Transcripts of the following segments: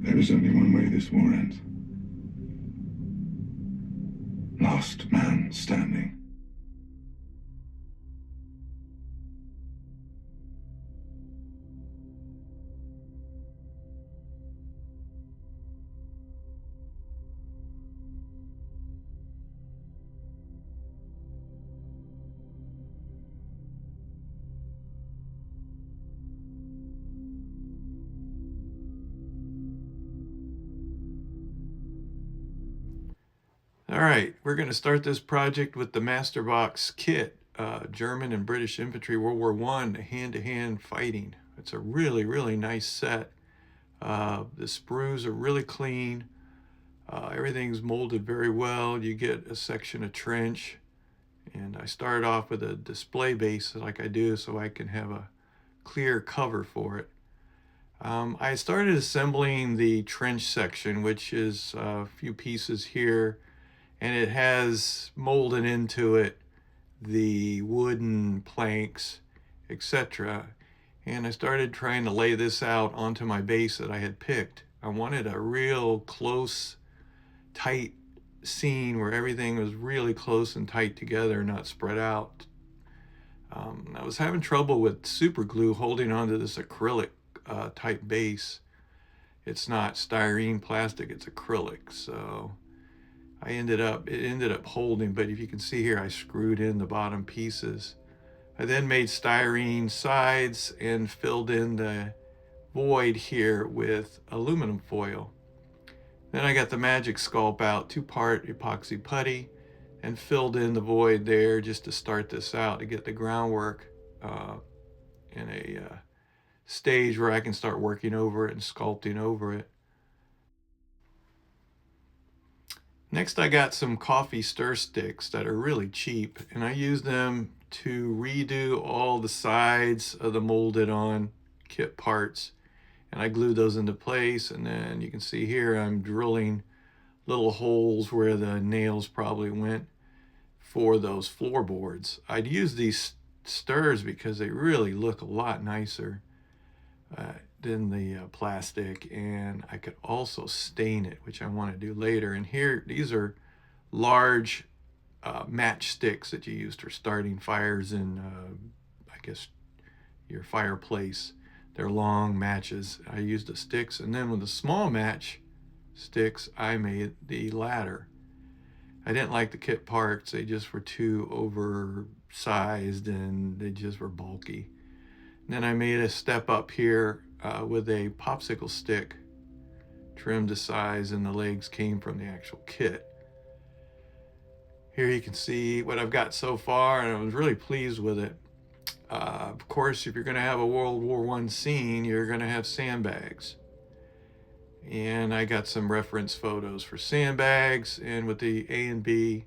There is only one way this war ends. Last man standing. All right, we're going to start this project with the Master Box kit, German and British infantry World War I hand-to-hand fighting. It's a really, really nice set. The sprues are really clean. Everything's molded very well. You get a section of trench, and I started off with a display base like I do so I can have a clear cover for it. I started assembling the trench section, which is a few pieces here, and it has molded into it the wooden planks, etc. And I started trying to lay this out onto my base that I had picked. I wanted a real close, tight scene where everything was really close and tight together, not spread out. I was having trouble with super glue holding onto this acrylic type base. It's not styrene plastic, it's acrylic. So it ended up holding, but if you can see here, I screwed in the bottom pieces. I then made styrene sides and filled in the void here with aluminum foil. Then I got the Magic Sculpt out, 2-part epoxy putty, and filled in the void there just to start this out to get the groundwork in a stage where I can start working over it and sculpting over it. Next, I got some coffee stir sticks that are really cheap, and I used them to redo all the sides of the molded on kit parts. And I glued those into place, and then you can see here I'm drilling little holes where the nails probably went for those floorboards. I'd use these stirs because they really look a lot nicer than the plastic, and I could also stain it, which I want to do later. And here, these are large match sticks that you use for starting fires in, I guess, your fireplace. They're long matches. I used the sticks, and then with the small match sticks, I made the ladder. I didn't like the kit parts. They just were too oversized and they just were bulky. And then I made a step up here with a popsicle stick trimmed to size, and the legs came from the actual kit. Here you can see what I've got so far, and I was really pleased with it. Of course, if you're going to have a World War I scene, you're going to have sandbags. And I got some reference photos for sandbags, and with the A and B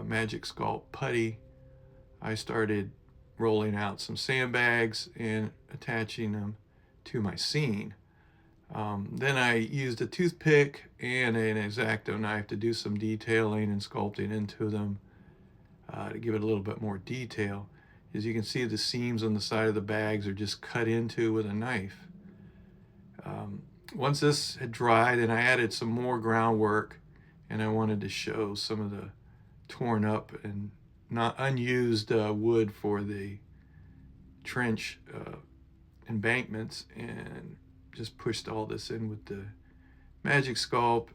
Magic Sculpt putty, I started rolling out some sandbags and attaching them to my scene. Then I used a toothpick and an X-Acto knife to do some detailing and sculpting into them to give it a little bit more detail. As you can see, the seams on the side of the bags are just cut into with a knife. Once this had dried, and I added some more groundwork, and I wanted to show some of the torn up and not unused wood for the trench embankments, and just pushed all this in with the Magic Sculpt.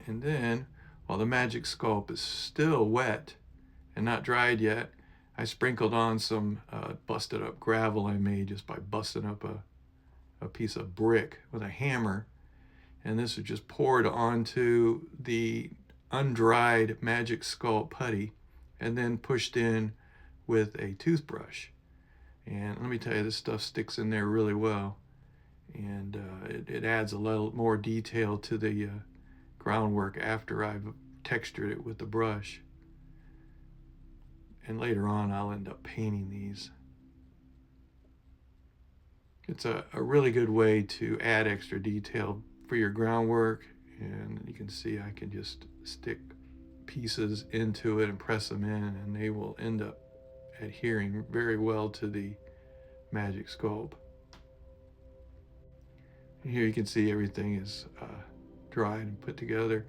And then, while the Magic Sculpt is still wet and not dried yet, I sprinkled on some busted up gravel I made just by busting up a piece of brick with a hammer. And this was just poured onto the undried Magic Sculpt putty and then pushed in with a toothbrush. And let me tell you, this stuff sticks in there really well. And it adds a little more detail to the groundwork after I've textured it with the brush. And later on, I'll end up painting these. It's a really good way to add extra detail for your groundwork. And you can see I can just stick pieces into it and press them in, and they will end up adhering very well to the Magic Sculpt. Here you can see everything is dried and put together.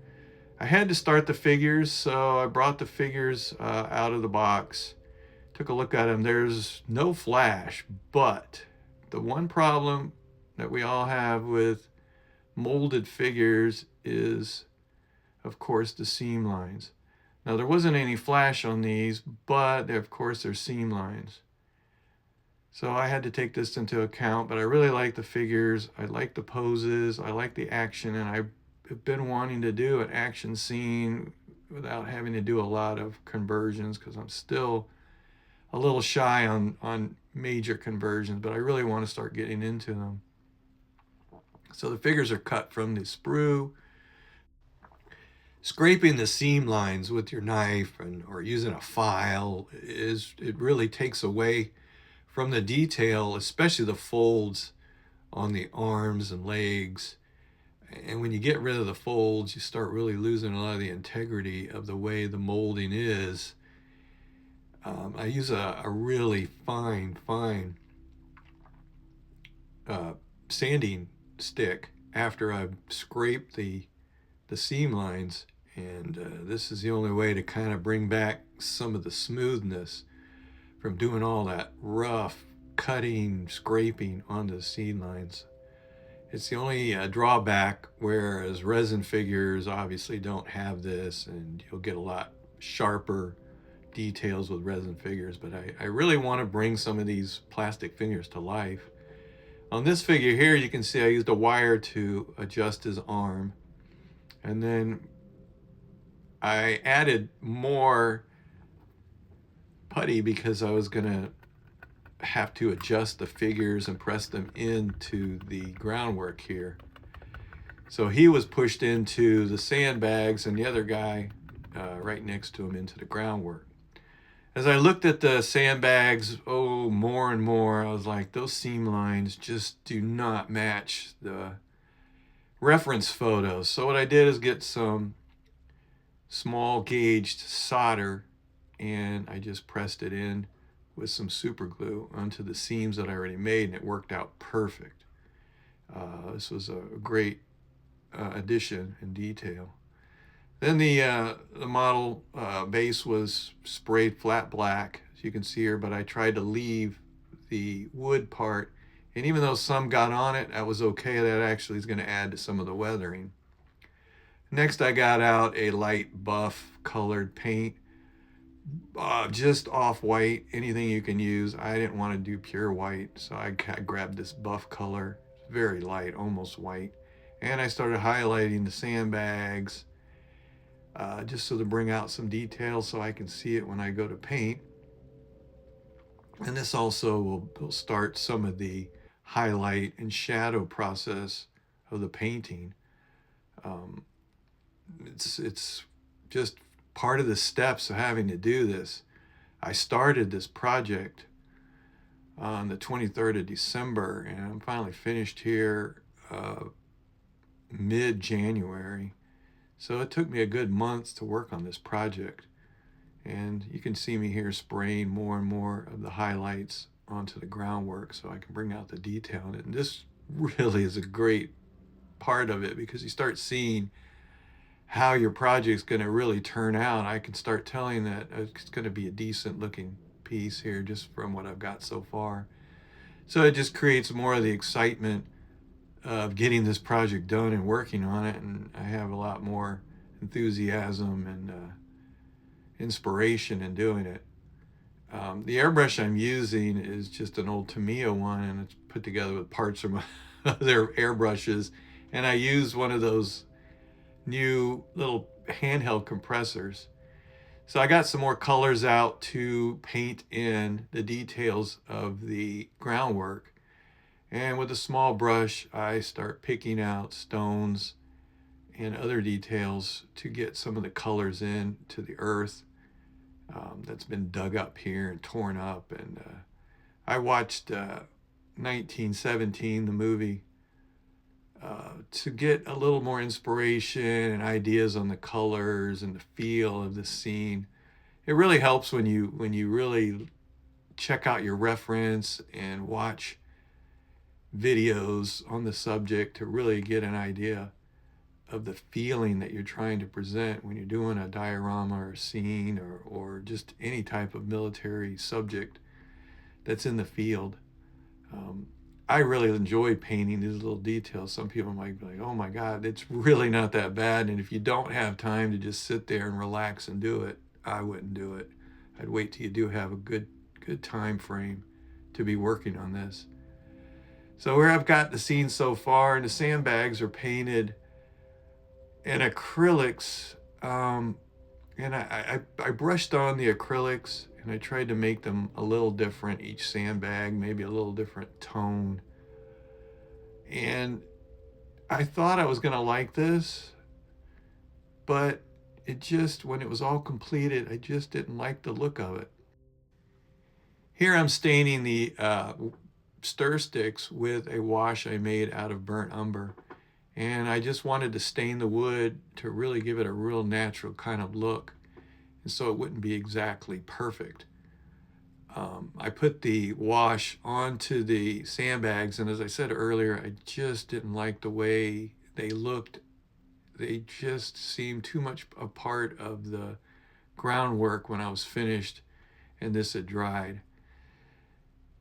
I had to start the figures, so I brought the figures out of the box, took a look at them. There's no flash, but the one problem that we all have with molded figures is, of course, the seam lines. Now, there wasn't any flash on these, but of course, there's seam lines. So I had to take this into account, but I really like the figures. I like the poses. I like the action, and I've been wanting to do an action scene without having to do a lot of conversions, because I'm still a little shy on major conversions, but I really want to start getting into them. So the figures are cut from the sprue. Scraping the seam lines with your knife or using a file it really takes away from the detail, especially the folds on the arms and legs. And when you get rid of the folds, you start really losing a lot of the integrity of the way the molding is. I use a really fine sanding stick after I've scraped the seam lines, and this is the only way to kind of bring back some of the smoothness from doing all that rough cutting, scraping on the seam lines. It's the only drawback, whereas resin figures obviously don't have this, and you'll get a lot sharper details with resin figures. But I really want to bring some of these plastic figures to life. On this figure here, you can see I used a wire to adjust his arm, and then I added more putty because I was gonna have to adjust the figures and press them into the groundwork here. So he was pushed into the sandbags, and the other guy right next to him into the groundwork. As I looked at the sandbags, more and more, I was like, those seam lines just do not match the reference photos. So what I did is get some small gauged solder, and I just pressed it in with some super glue onto the seams that I already made, and it worked out perfect. This was a great addition and detail. Then the model base was sprayed flat black, as you can see here, but I tried to leave the wood part, and even though some got on it, that was okay. That actually is going to add to some of the weathering. Next, I got out a light buff colored paint, just off-white, anything you can use. I didn't want to do pure white, so I grabbed this buff color, very light, almost white, and I started highlighting the sandbags, just so to bring out some details so I can see it when I go to paint. And this also will start some of the highlight and shadow process of the painting. It's just part of the steps of having to do this. I started this project on the 23rd of December, and I'm finally finished here mid-January. So it took me a good month to work on this project. And you can see me here spraying more and more of the highlights onto the groundwork so I can bring out the detail in it. And this really is a great part of it, because you start seeing how your project's going to really turn out. I can start telling that it's going to be a decent looking piece here just from what I've got so far. So it just creates more of the excitement of getting this project done and working on it, and I have a lot more enthusiasm and inspiration in doing it. The airbrush I'm using is just an old Tamiya one, and it's put together with parts from other airbrushes, and I use one of those new little handheld compressors. So I got some more colors out to paint in the details of the groundwork, and with a small brush I start picking out stones and other details to get some of the colors in to the earth that's been dug up here and torn up. And I watched 1917, the movie, to get a little more inspiration and ideas on the colors and the feel of the scene. It really helps when you really check out your reference and watch videos on the subject to really get an idea of the feeling that you're trying to present when you're doing a diorama or a scene or just any type of military subject that's in the field. Um, I really enjoy painting these little details. Some people might be like, oh my God, it's really not that bad. And if you don't have time to just sit there and relax and do it, I wouldn't do it. I'd wait till you do have a good time frame to be working on this. So where I've got the scene so far, and the sandbags are painted in acrylics, and I brushed on the acrylics and I tried to make them a little different, each sandbag, maybe a little different tone. And I thought I was going to like this, but it just, when it was all completed, I just didn't like the look of it. Here I'm staining the stir sticks with a wash I made out of burnt umber. And I just wanted to stain the wood to really give it a real natural kind of look, and so it wouldn't be exactly perfect. I put the wash onto the sandbags, and as I said earlier, I just didn't like the way they looked. They just seemed too much a part of the groundwork when I was finished and this had dried.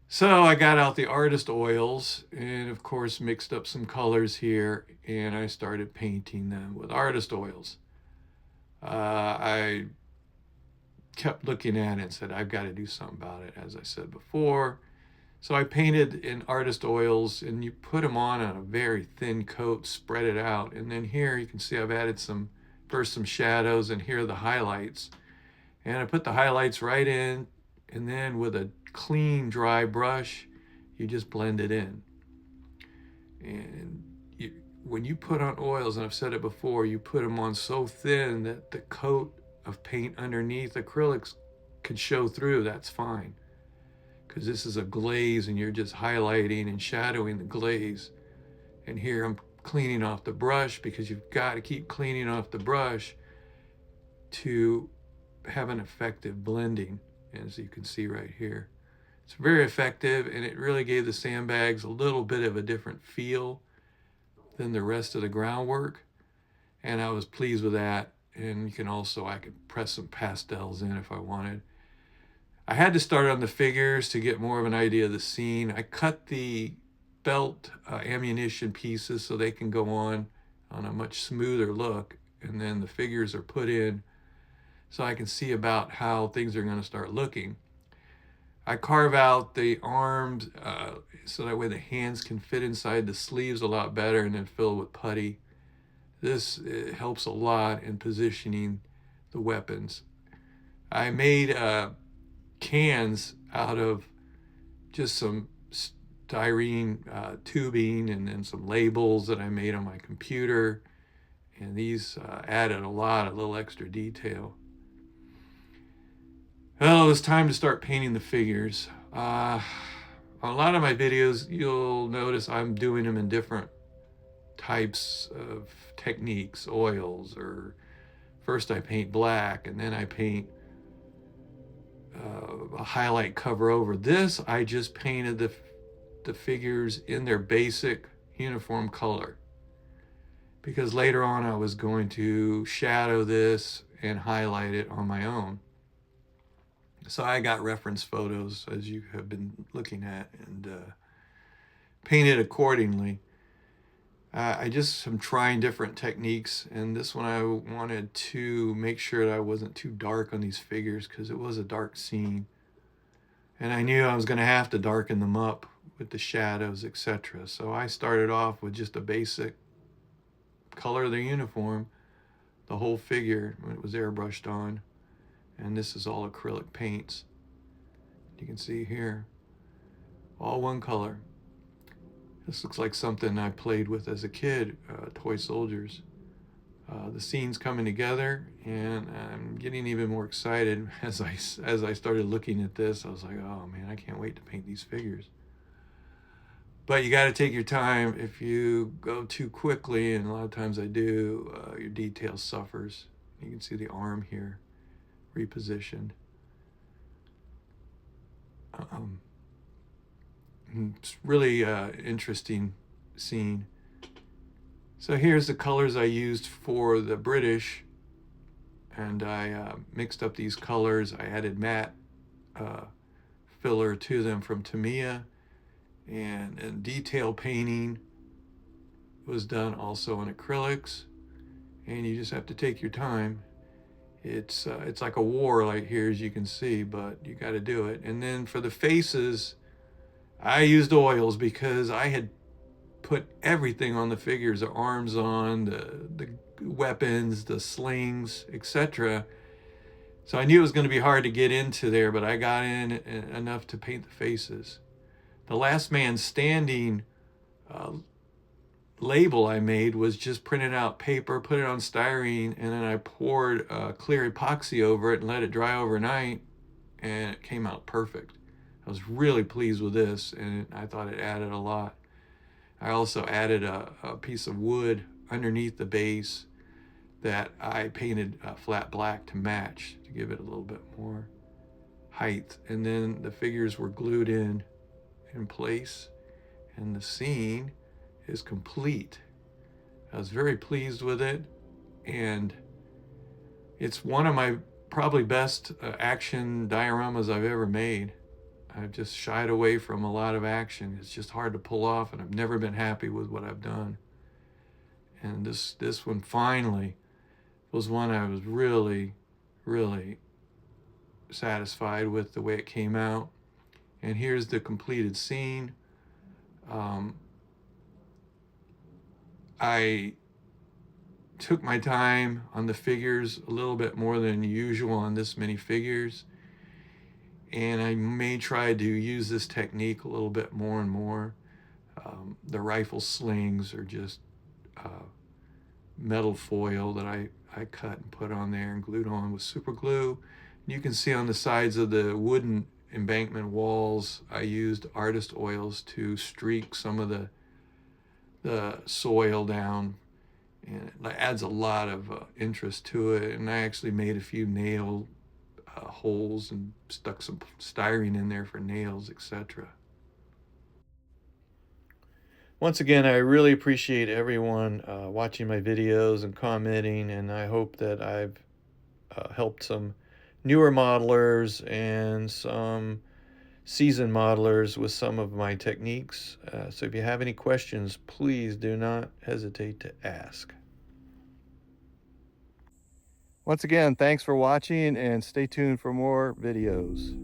So I got out the artist oils and of course mixed up some colors here, and I started painting them with artist oils. I kept looking at it and said, I've got to do something about it, as I said before. So I painted in artist oils, and you put them on a very thin coat, spread it out. And then here you can see I've added some shadows, and here are the highlights. And I put the highlights right in, and then with a clean, dry brush, you just blend it in. And when you put on oils, and I've said it before, you put them on so thin that the coat of paint underneath acrylics can show through. That's fine, because this is a glaze and you're just highlighting and shadowing the glaze. And here I'm cleaning off the brush, because you've got to keep cleaning off the brush to have an effective blending, as you can see right here. It's very effective, and it really gave the sandbags a little bit of a different feel than the rest of the groundwork, and I was pleased with that. And you can also, I could press some pastels in if I wanted. I had to start on the figures to get more of an idea of the scene. I cut the belt ammunition pieces so they can go on a much smoother look, and then the figures are put in so I can see about how things are going to start looking. I carve out the arms so that way the hands can fit inside the sleeves a lot better, and then fill with putty. This helps a lot in positioning the weapons. I made cans out of just some styrene tubing, and then some labels that I made on my computer. And these added a little extra detail. Well, it was time to start painting the figures. On a lot of my videos, you'll notice I'm doing them in different types of techniques, oils, or first I paint black and then I paint a highlight cover over. This, I just painted the figures in their basic uniform color, because later on I was going to shadow this and highlight it on my own. So I got reference photos, as you have been looking at, and painted accordingly. I just am trying different techniques, and this one I wanted to make sure that I wasn't too dark on these figures, because it was a dark scene. And I knew I was going to have to darken them up with the shadows, etc. So I started off with just a basic color of the uniform, the whole figure, when it was airbrushed on. And this is all acrylic paints. You can see here, all one color. This looks like something I played with as a kid, toy soldiers. The scene's coming together, and I'm getting even more excited as I started looking at this. I was like, oh man, I can't wait to paint these figures. But you got to take your time. If you go too quickly, and a lot of times I do, your detail suffers. You can see the arm here repositioned. It's really interesting scene. So here's the colors I used for the British, and I mixed up these colors. I added matte filler to them from Tamiya, and detail painting was done also in acrylics, and you just have to take your time. It's like a war right here, as you can see, but you got to do it. And then for the faces, I used oils because I had put everything on the figures, the arms on, the weapons, the slings, etc. So I knew it was going to be hard to get into there, but I got in enough to paint the faces. The Last Man Standing label I made was just printed out paper, put it on styrene, and then I poured clear epoxy over it and let it dry overnight, and it came out perfect. I was really pleased with this, and I thought it added a lot. I also added a piece of wood underneath the base that I painted flat black to match, to give it a little bit more height. And then the figures were glued in place, and the scene is complete. I was very pleased with it, and it's one of my probably best action dioramas I've ever made. I've just shied away from a lot of action. It's just hard to pull off, and I've never been happy with what I've done. And this one finally was one I was really, really satisfied with the way it came out. And here's the completed scene. I took my time on the figures a little bit more than usual on this many figures, and I may try to use this technique a little bit more and more. The rifle slings are just metal foil that I cut and put on there and glued on with super glue. You can see on the sides of the wooden embankment walls, I used artist oils to streak some of the soil down, and it adds a lot of interest to it. And I actually made a few nail holes and stuck some styrene in there for nails, etc. Once again, I really appreciate everyone watching my videos and commenting, and I hope that I've helped some newer modelers and some seasoned modelers with some of my techniques. So if you have any questions, please do not hesitate to ask. Once again, thanks for watching, and stay tuned for more videos.